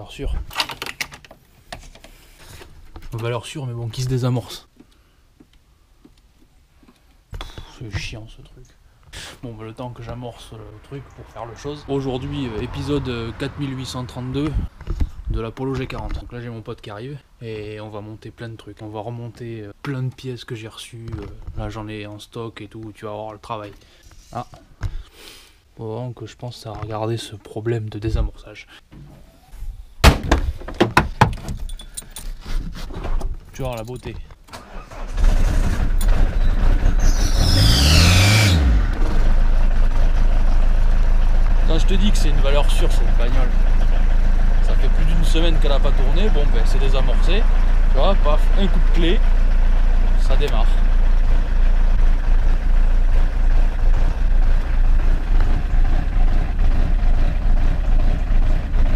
valeur sûre. Valeur sûre, mais bon, qui se désamorce. C'est chiant ce truc. Bon, bah, le temps que j'amorce le truc pour faire le chose. Aujourd'hui, épisode 4832 de la Polo G40. Donc là, j'ai mon pote qui arrive et on va monter plein de trucs. On va remonter plein de pièces que j'ai reçues. Là, j'en ai en stock et tout. Tu vas voir le travail. Ah, bon, que je pense à regarder ce problème de désamorçage. Tu vois la beauté. Quand je te dis que c'est une valeur sûre cette bagnole, ça fait plus d'une semaine qu'elle n'a pas tourné, bon ben c'est désamorcé, tu vois, paf, un coup de clé, ça démarre.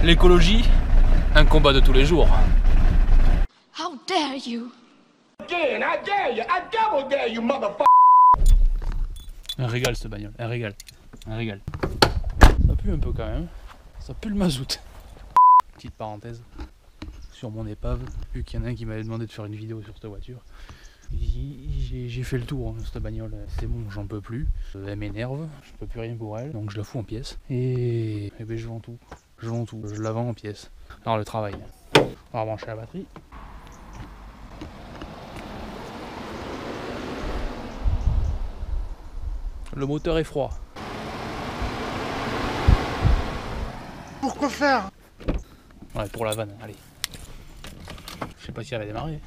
L'écologie, un combat de tous les jours. How dare you? Again, I dare you, I double dare you, motherfucker! Un régal cette bagnole, un régal, un régal. Ça pue un peu quand même, ça pue le mazout. Petite parenthèse sur mon épave, vu qu'il y en a un qui m'avait demandé de faire une vidéo sur cette voiture. J'ai fait le tour hein, cette bagnole, c'est bon, j'en peux plus. Elle m'énerve, je peux plus rien pour elle, donc je la fous en pièces. Et ben je vends tout, je la vends en pièces. Alors le travail, on va brancher la batterie. Le moteur est froid. Pourquoi faire? Ouais, pour la vanne, allez. Je sais pas si elle va démarrer.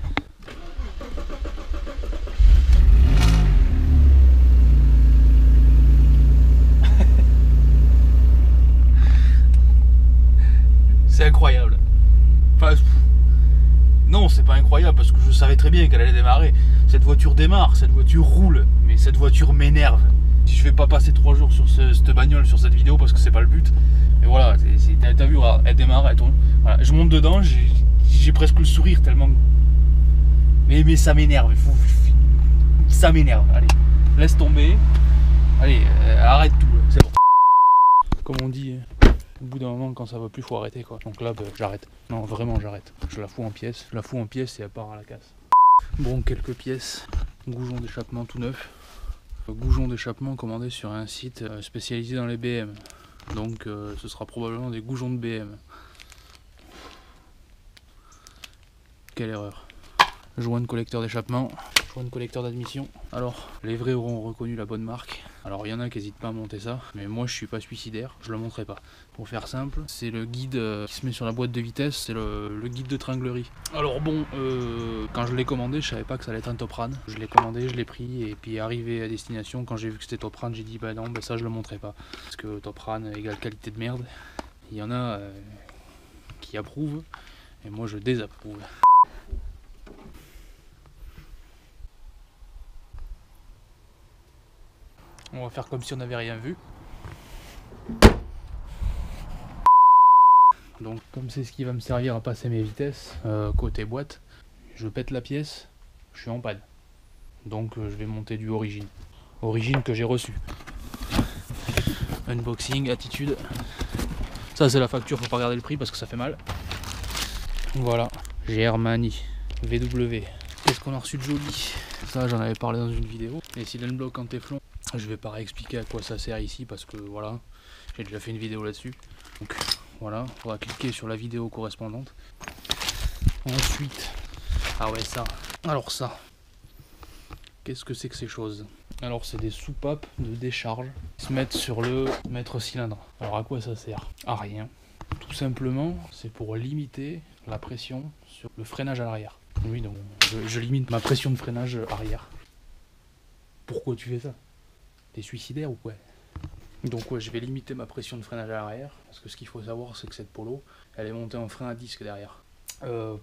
C'est incroyable. Enfin, non, c'est pas incroyable parce que je savais très bien qu'elle allait démarrer. Cette voiture démarre, cette voiture roule, mais cette voiture m'énerve. Si je vais pas passer 3 jours sur cette bagnole, sur cette vidéo, parce que c'est pas le but. Mais voilà, t'as vu, elle démarre, elle tourne. Voilà, je monte dedans, j'ai presque le sourire tellement. Mais ça m'énerve, ça m'énerve. Allez, laisse tomber. Allez, arrête tout, c'est bon. Comme on dit, au bout d'un moment, quand ça va plus, faut arrêter quoi. Donc là, bah, j'arrête. Non, vraiment, j'arrête. Je la fous en pièces. Je la fous en pièces et elle part à la casse. Bon, quelques pièces. Goujon d'échappement tout neuf. Goujon d'échappement commandé sur un site spécialisé dans les BM. Donc ce sera probablement des goujons de BM. Quelle erreur. Joint de collecteur d'échappement, joint de collecteur d'admission. Alors, les vrais auront reconnu la bonne marque. Alors il y en a qui n'hésitent pas à monter ça, mais moi je suis pas suicidaire, je le montrerai pas. Pour faire simple, c'est le guide qui se met sur la boîte de vitesse, c'est le guide de tringlerie. Alors bon, quand je l'ai commandé, je savais pas que ça allait être un Top Ran. Je l'ai commandé, je l'ai pris, et puis arrivé à destination, quand j'ai vu que c'était Top Ran, j'ai dit bah non, bah ça je le montrerai pas. Parce que Top Ran égale qualité de merde. Il y en a qui approuvent, et moi je désapprouve. On va faire comme si on n'avait rien vu. Donc comme c'est ce qui va me servir à passer mes vitesses, côté boîte, je pète la pièce, je suis en panne. Donc je vais monter du Origine. Origine que j'ai reçu. Unboxing, attitude. Ça c'est la facture, faut pas regarder le prix parce que ça fait mal. Voilà, Germany VW. Qu'est-ce qu'on a reçu de joli? Ça j'en avais parlé dans une vidéo. Les cylindres blocs en téflon. Je vais pas réexpliquer à quoi ça sert ici parce que voilà, j'ai déjà fait une vidéo là-dessus. Donc voilà, il faudra cliquer sur la vidéo correspondante. Ensuite, ah ouais ça, alors ça, qu'est-ce que c'est que ces choses? Alors c'est des soupapes de décharge qui se mettent sur le mètre cylindre. Alors à quoi ça sert? À rien. Tout simplement, c'est pour limiter la pression sur le freinage à l'arrière. Oui, donc je limite ma pression de freinage arrière. Pourquoi tu fais ça? T'es suicidaire ou quoi? Donc ouais, je vais limiter ma pression de freinage à l'arrière, parce que ce qu'il faut savoir c'est que cette Polo, elle est montée en frein à disque derrière.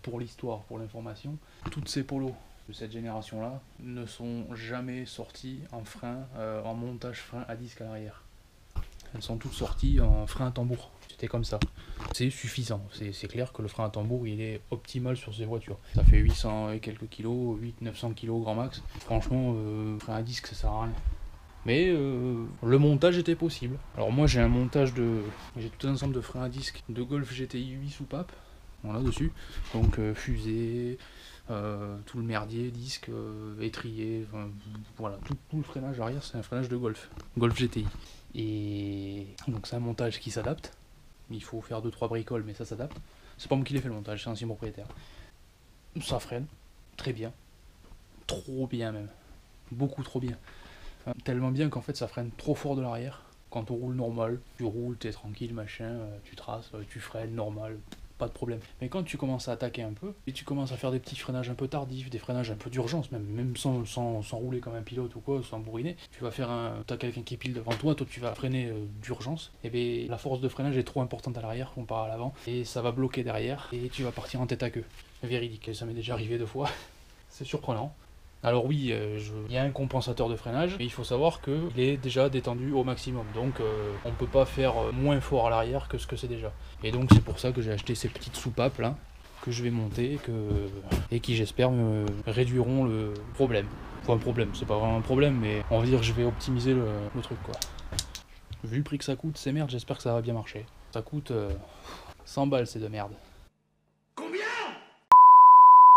Pour l'histoire, pour l'information, toutes ces Polos de cette génération là ne sont jamais sorties en frein, en montage frein à disque à l'arrière. Elles sont toutes sorties en frein à tambour. C'était comme ça. C'est suffisant. C'est clair que le frein à tambour il est optimal sur ces voitures. Ça fait 800 et quelques kilos, 800-900 kilos grand max. Franchement, frein à disque ça sert à rien. Mais le montage était possible. Alors moi j'ai un montage de... J'ai tout un ensemble de freins à disque de Golf GTI 8 soupapes. voilà, dessus. Donc fusée, tout le merdier, disque, étrier, voilà, tout le freinage arrière, c'est un freinage de Golf GTI. Et donc c'est un montage qui s'adapte. Il faut faire 2-3 bricoles, mais ça s'adapte. C'est pas moi qui l'ai fait le montage, c'est un ancien propriétaire. Ça freine très bien, trop bien même, beaucoup trop bien. Tellement bien qu'en fait ça freine trop fort de l'arrière. Quand on roule normal, tu roules, t'es tranquille, machin, tu traces, tu freines normal, pas de problème. Mais quand tu commences à attaquer un peu, et tu commences à faire des petits freinages un peu tardifs, des freinages un peu d'urgence, même sans rouler comme un pilote ou quoi, sans bourriner, tu vas faire t'as quelqu'un qui pile devant toi, toi tu vas freiner d'urgence, et bien la force de freinage est trop importante à l'arrière comparé à l'avant, et ça va bloquer derrière, et tu vas partir en tête à queue. Véridique, ça m'est déjà arrivé 2 fois, c'est surprenant. Alors oui, il y a un compensateur de freinage, mais il faut savoir qu'il est déjà détendu au maximum, donc on ne peut pas faire moins fort à l'arrière que ce que c'est déjà. Et donc c'est pour ça que j'ai acheté ces petites soupapes là, que je vais monter, et qui j'espère me réduiront le problème. Enfin un problème, c'est pas vraiment un problème, mais on va dire que je vais optimiser le truc quoi. Vu le prix que ça coûte, c'est merde, j'espère que ça va bien marcher. Ça coûte 100 balles c'est de merde.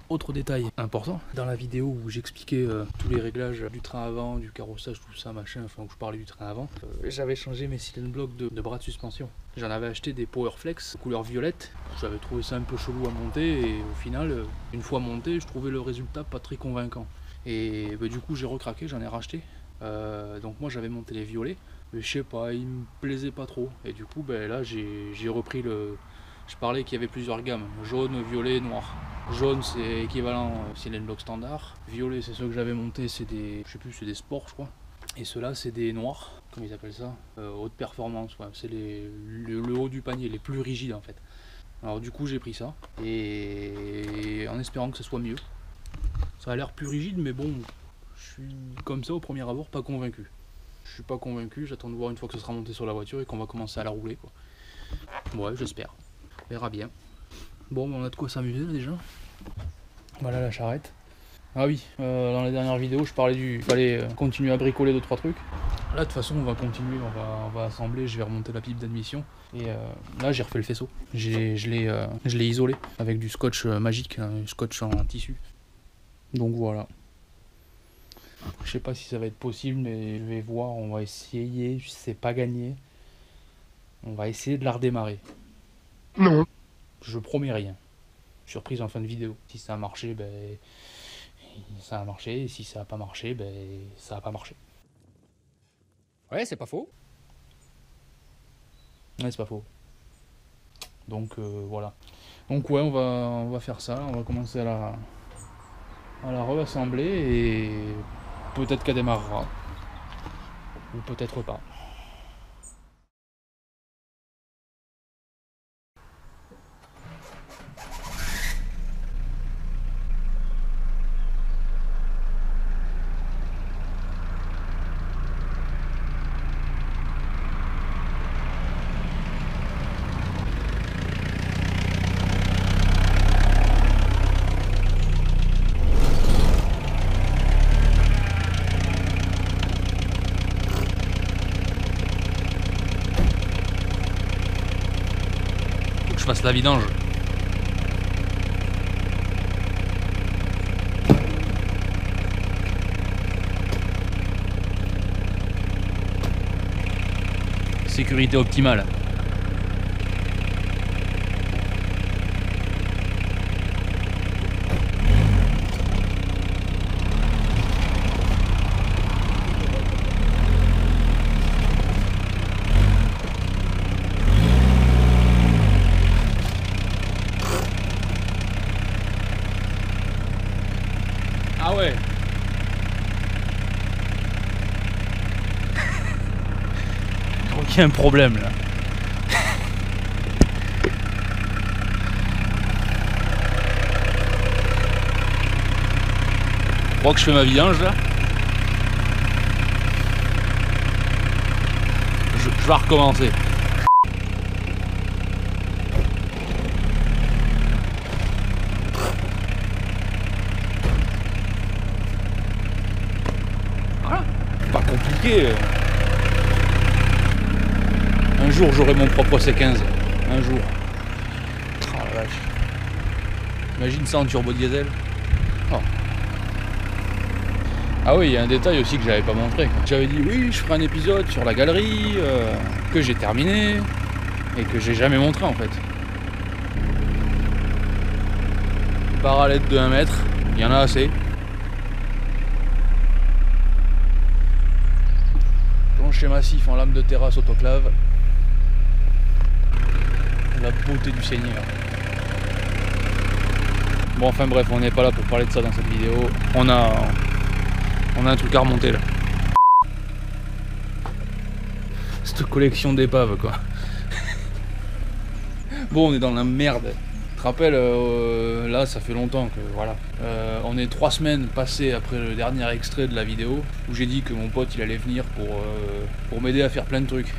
Autre détail important, dans la vidéo où j'expliquais tous les réglages du train avant, du carrossage, tout ça, machin, enfin où je parlais du train avant, j'avais changé mes cylindres blocs de bras de suspension. J'en avais acheté des Powerflex couleur violette, j'avais trouvé ça un peu chelou à monter et au final, une fois monté, je trouvais le résultat pas très convaincant. Et du coup j'ai recraqué, j'en ai racheté. Donc moi j'avais monté les violets, mais je sais pas, ils me plaisaient pas trop. Et du coup là j'ai repris le... Je parlais qu'il y avait plusieurs gammes, jaune, violet, noir. Jaune c'est équivalent cylindre bloc standard. Violet c'est ceux que j'avais monté, c'est des, je sais plus, c'est des sports je crois. Et ceux-là c'est des noirs, comment ils appellent ça, haute performance, ouais. C'est le haut du panier, les plus rigides en fait. Alors du coup j'ai pris ça, et en espérant que ce soit mieux. Ça a l'air plus rigide mais bon, je suis comme ça au premier abord pas convaincu. Je suis pas convaincu, j'attends de voir une fois que ce sera monté sur la voiture et qu'on va commencer à la rouler quoi. Ouais j'espère, on verra bien. Bon, on a de quoi s'amuser là déjà. Voilà la charrette. Ah oui, dans la dernière vidéo, je parlais il fallait continuer à bricoler 2-3 trucs. Là, de toute façon, on va continuer, on va assembler, je vais remonter la pipe d'admission. Et là, j'ai refait le faisceau. Je l'ai isolé avec du scotch magique, du scotch en tissu. Donc voilà. Je sais pas si ça va être possible, mais je vais voir, on va essayer, je sais pas gagner. On va essayer de la redémarrer. Non. Je promets rien. Surprise en fin de vidéo. Si ça a marché, ça a marché. Et si ça a pas marché, ça a pas marché. Ouais, c'est pas faux. Ouais, c'est pas faux. Donc voilà. Donc ouais, on va faire ça. On va commencer à la reassembler et peut-être qu'elle démarrera. Ou peut-être pas. Je fasse la vidange. Sécurité optimale. Ah ouais. Je crois qu'il y a un problème là. Je crois que je fais ma vidange là. Je vais recommencer. Pas compliqué. Un jour j'aurai mon propre C15. Un jour. Oh la vache. Imagine ça en turbo diesel. Oh. Ah oui, il y a un détail aussi que j'avais pas montré. J'avais dit oui, je ferai un épisode sur la galerie, que j'ai terminé, et que j'ai jamais montré en fait. Parallèle de 1 mètre, il y en a assez. Plancher massif en lame de terrasse autoclave. La beauté du Seigneur. Bon, enfin bref, on n'est pas là pour parler de ça dans cette vidéo. On a un truc à remonter là. Cette collection d'épaves quoi. Bon, on est dans la merde. Tu te rappelles, là ça fait longtemps que voilà. On est 3 semaines passées après le dernier extrait de la vidéo où j'ai dit que mon pote il allait venir pour m'aider à faire plein de trucs.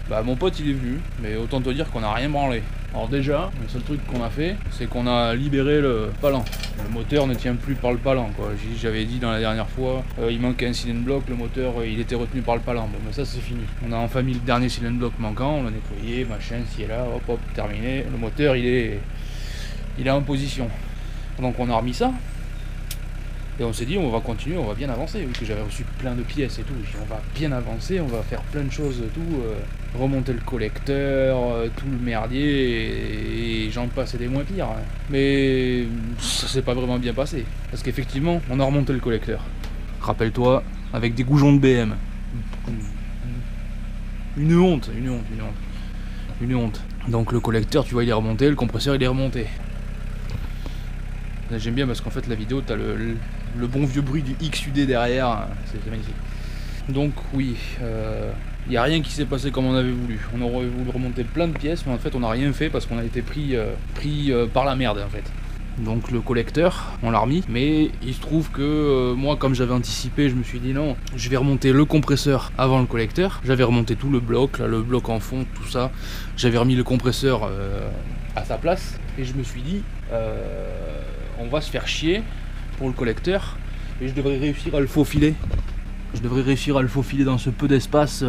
Bah mon pote il est venu, mais autant te dire qu'on n'a rien branlé. Alors déjà, le seul truc qu'on a fait, c'est qu'on a libéré le palan. Le moteur ne tient plus par le palan quoi. J'avais dit dans la dernière fois, il manquait un cylinder block, le moteur il était retenu par le palan. Bon mais ça c'est fini. On a enfin mis le dernier cylinder block manquant, on l'a nettoyé, machin, ci et là, hop hop, terminé. Le moteur il est en position. Donc on a remis ça. Et on s'est dit on va continuer, on va bien avancer, vu que j'avais reçu plein de pièces et tout. On va bien avancer, on va faire plein de choses et tout, remonter le collecteur, tout le merdier, et j'en passe et des moins pires. Mais ça s'est pas vraiment bien passé, parce qu'effectivement on a remonté le collecteur. Rappelle-toi, avec des goujons de BM. Une honte. Donc le collecteur, tu vois, il est remonté, le compresseur il est remonté. J'aime bien parce qu'en fait la vidéo, t'as le bon vieux bruit du XUD derrière, c'est magnifique. Donc oui, il n'y a rien qui s'est passé comme on avait voulu. On aurait voulu remonter plein de pièces, mais en fait on n'a rien fait parce qu'on a été pris par la merde en fait. Donc le collecteur, on l'a remis, mais il se trouve que moi comme j'avais anticipé, je me suis dit non, je vais remonter le compresseur avant le collecteur. J'avais remonté tout le bloc, là, le bloc en fond, tout ça. J'avais remis le compresseur à sa place, et je me suis dit on va se faire chier pour le collecteur, et je devrais réussir à le faufiler. Dans ce peu d'espace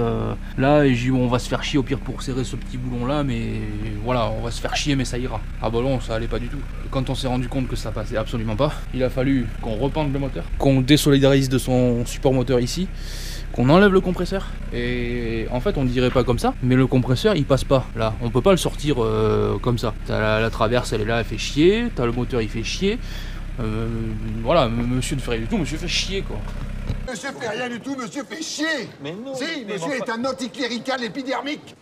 là, et j'ai dit bon, on va se faire chier au pire pour serrer ce petit boulon là, mais voilà, on va se faire chier mais ça ira. Ah bah non, ça allait pas du tout. Quand on s'est rendu compte que ça passait absolument pas, il a fallu qu'on repende le moteur, qu'on désolidarise de son support moteur ici, qu'on enlève le compresseur, et en fait on dirait pas comme ça, mais le compresseur il passe pas là, on peut pas le sortir comme ça. T'as la traverse, elle est là, elle fait chier, t'as le moteur il fait chier, voilà, monsieur ne fait rien du tout, monsieur fait chier quoi. Monsieur fait rien du tout, monsieur fait chier. Mais non. Si, monsieur est un anticlérical épidermique.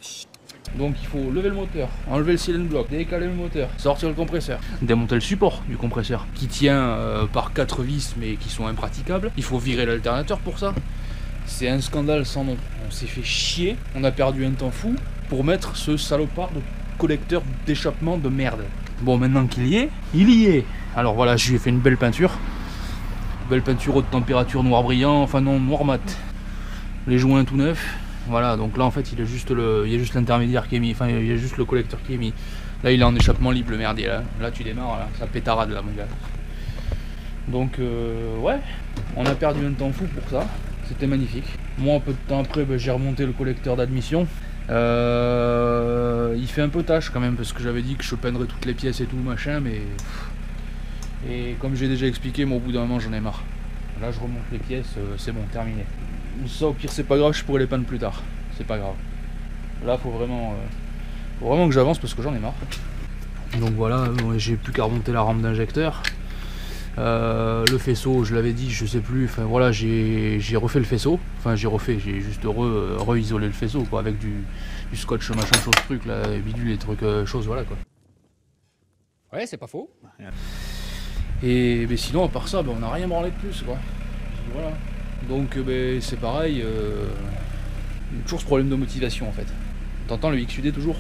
Donc il faut lever le moteur, enlever le cylinder block, décaler le moteur, sortir le compresseur, démonter le support du compresseur qui tient par 4 vis mais qui sont impraticables. Il faut virer l'alternateur pour ça. C'est un scandale sans nom. On s'est fait chier, on a perdu un temps fou pour mettre ce salopard de collecteur d'échappement de merde. Bon, maintenant qu'il y est, il y est. Alors voilà, je lui ai fait une belle peinture. Belle peinture haute température, noir brillant, enfin non, noir mat. Les joints tout neufs. Voilà, donc là en fait il y a juste l'intermédiaire qui est mis, enfin il y a juste le collecteur qui est mis. Là il est en échappement libre le merdier là. Là tu démarres, là, ça pétarade là mon gars. Donc ouais, on a perdu un temps fou pour ça. C'était magnifique. Moi un peu de temps après j'ai remonté le collecteur d'admission. Il fait un peu tâche quand même parce que j'avais dit que je peindrais toutes les pièces et tout machin, mais et comme j'ai déjà expliqué, moi au bout d'un moment j'en ai marre. Là je remonte les pièces, c'est bon, terminé. Ça au pire c'est pas grave, je pourrais les peindre plus tard. C'est pas grave. Là faut vraiment que j'avance parce que j'en ai marre. Donc voilà, j'ai plus qu'à remonter la rampe d'injecteur. Le faisceau, je l'avais dit, je sais plus, enfin voilà, j'ai refait le faisceau. Enfin j'ai juste re-isolé le faisceau quoi, avec du scotch machin chose truc là, bidule et trucs choses, voilà quoi. Ouais, c'est pas faux. Et mais sinon à part ça, on n'a rien branlé de plus quoi. Voilà. Donc c'est pareil, toujours ce problème de motivation en fait. T'entends le XUD toujours?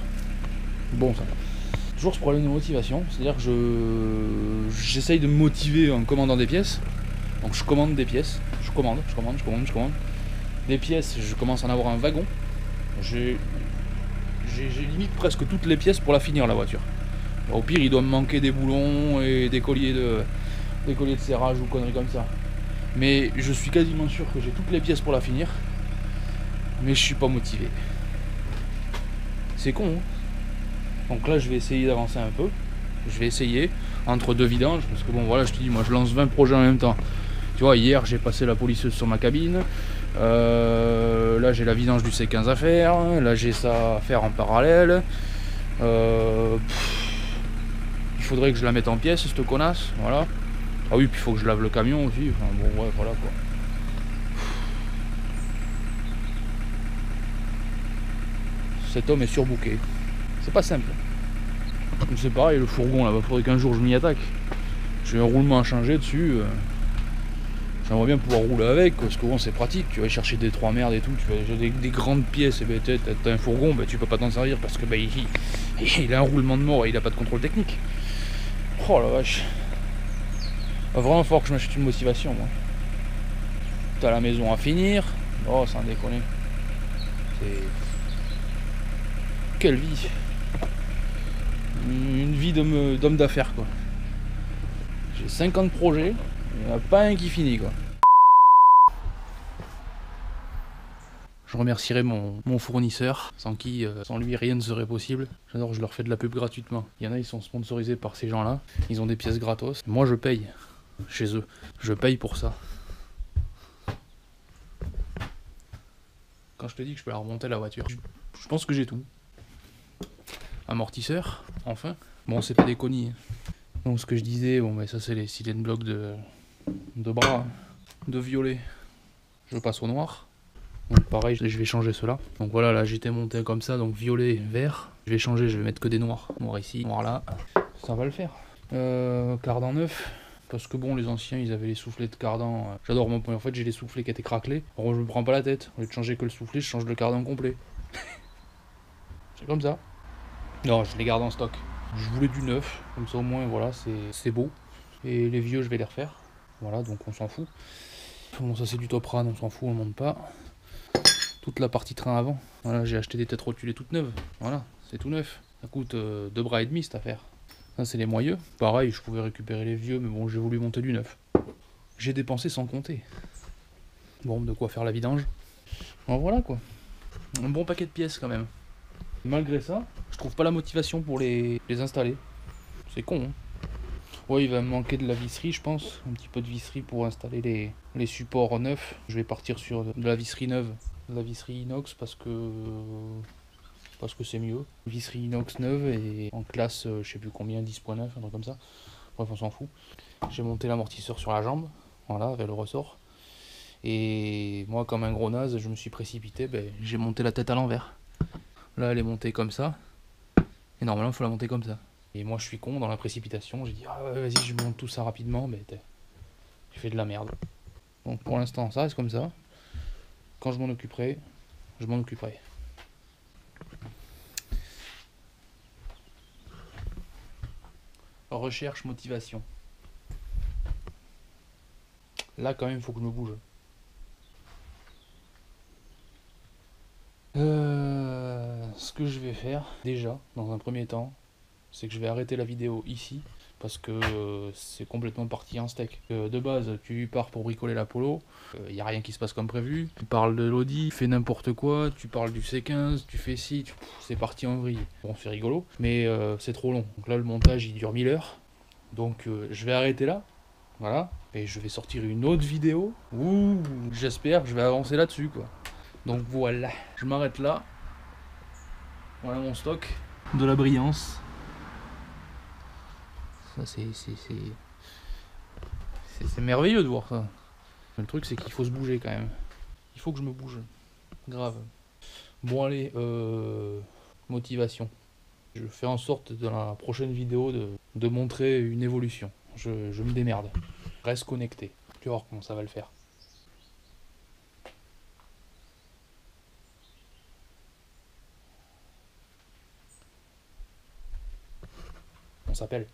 Bon ça. Toujours ce problème de motivation, c'est-à-dire que j'essaye de me motiver en commandant des pièces. Donc je commande des pièces, je commande. Des pièces, je commence à en avoir un wagon. J'ai limite presque toutes les pièces pour la finir la voiture. Au pire il doit me manquer des boulons et des colliers de serrage ou conneries comme ça. Mais je suis quasiment sûr que j'ai toutes les pièces pour la finir. Mais je suis pas motivé. C'est con hein. Donc là je vais essayer d'avancer un peu. Je vais essayer. entre deux vidanges, parce que bon voilà, je te dis, moi je lance 20 projets en même temps. Tu vois, hier j'ai passé la polisseuse sur ma cabine, là j'ai la vidange du C15 à faire, là j'ai ça à faire en parallèle. Il faudrait que je la mette en pièces, cette connasse, voilà. Ah oui, puis il faut que je lave le camion aussi, enfin bon ouais, voilà quoi. Cet homme est surbooké, c'est pas simple. C'est pareil, le fourgon là, faudrait qu'un jour je m'y attaque. J'ai un roulement à changer dessus. J'aimerais bien pouvoir rouler avec, parce que bon, c'est pratique. Tu vas chercher des trois merdes et tout, tu vas des grandes pièces, et ben t'as un fourgon, ben, tu peux pas t'en servir parce que ben, il a un roulement de mort et il a pas de contrôle technique. Oh la vache. Va vraiment falloir que je m'achète une motivation, moi. T'as la maison à finir. Oh, sans déconner. C'est. Quelle vie. Une vie d'homme d'affaires, quoi. J'ai 50 projets, il n'y en a pas un qui finit, quoi. Je remercierai mon fournisseur, sans lui rien ne serait possible. J'adore, je leur fais de la pub gratuitement. Il y en a, ils sont sponsorisés par ces gens-là, ils ont des pièces gratos. Moi, je paye chez eux, je paye pour ça. Quand je te dis que je peux la remonter la voiture, je pense que j'ai tout. Amortisseur, enfin. Bon, c'est pas des connies. Donc ce que je disais, bon ben ça c'est les silent blocks de bras, de violet. Je passe au noir. Donc pareil, je vais changer cela. Donc voilà, là j'étais monté comme ça, donc violet, vert. Je vais changer, je vais mettre que des noirs. Noir ici, noir là. Ça va le faire. Cardan neuf. Parce que bon, les anciens, ils avaient les soufflets de cardan. J'adore mon point. En fait, j'ai les soufflets qui étaient craquelés. Alors je me prends pas la tête. Au lieu de changer que le soufflet, je change le cardan complet. C'est comme ça. Non, je les garde en stock. Je voulais du neuf, comme ça au moins voilà, c'est beau. Et les vieux je vais les refaire. Voilà, donc on s'en fout. Bon, ça c'est du Topran, on s'en fout, on ne monte pas. Toute la partie train avant. Voilà, j'ai acheté des têtes rotulées toutes neuves. Voilà, c'est tout neuf. Ça coûte 2 bras et demi cette affaire. Ça c'est les moyeux. Pareil, je pouvais récupérer les vieux, mais bon, j'ai voulu monter du neuf. J'ai dépensé sans compter. Bon, de quoi faire la vidange. Bon, voilà quoi. Un bon paquet de pièces quand même. Malgré ça, je trouve pas la motivation pour les installer. C'est con, hein. Ouais, il va me manquer de la visserie, je pense. Un petit peu de visserie pour installer les supports neufs. Je vais partir sur de la visserie neuve. De la visserie inox parce que c'est mieux. Visserie inox neuve et en classe, je sais plus combien, 10.9, un truc comme ça. Bref, on s'en fout. J'ai monté l'amortisseur sur la jambe. Voilà, avec le ressort. Et moi, comme un gros naze, je me suis précipité. Ben, j'ai monté la tête à l'envers. Là, elle est montée comme ça. Et normalement, il faut la monter comme ça. Et moi, je suis con, dans la précipitation. J'ai dit, ah ouais, vas-y, je monte tout ça rapidement. Mais j'ai fait de la merde. Donc, pour l'instant, ça reste comme ça. Quand je m'en occuperai, je m'en occuperai. Recherche, motivation. Là, quand même, il faut que je me bouge. Ce que je vais faire, déjà, dans un premier temps, c'est que je vais arrêter la vidéo ici, parce que c'est complètement parti en steak. De base, tu pars pour bricoler la Polo, y a rien qui se passe comme prévu, tu parles de l'Audi, tu fais n'importe quoi, tu parles du C15, tu fais ci, c'est parti en vrille. Bon, c'est rigolo, mais c'est trop long. Donc là, le montage, il dure 1000 heures, donc je vais arrêter là, voilà, et je vais sortir une autre vidéo, où j'espère que je vais avancer là-dessus, quoi. Donc voilà, je m'arrête là. Voilà mon stock. De la brillance. Ça c'est merveilleux de voir ça. Le truc c'est qu'il faut se bouger quand même. Il faut que je me bouge. Grave. Bon allez, motivation. Je fais en sorte dans la prochaine vidéo de montrer une évolution. Je me démerde. Reste connecté. Tu vas voir comment ça va le faire. On s'appelle.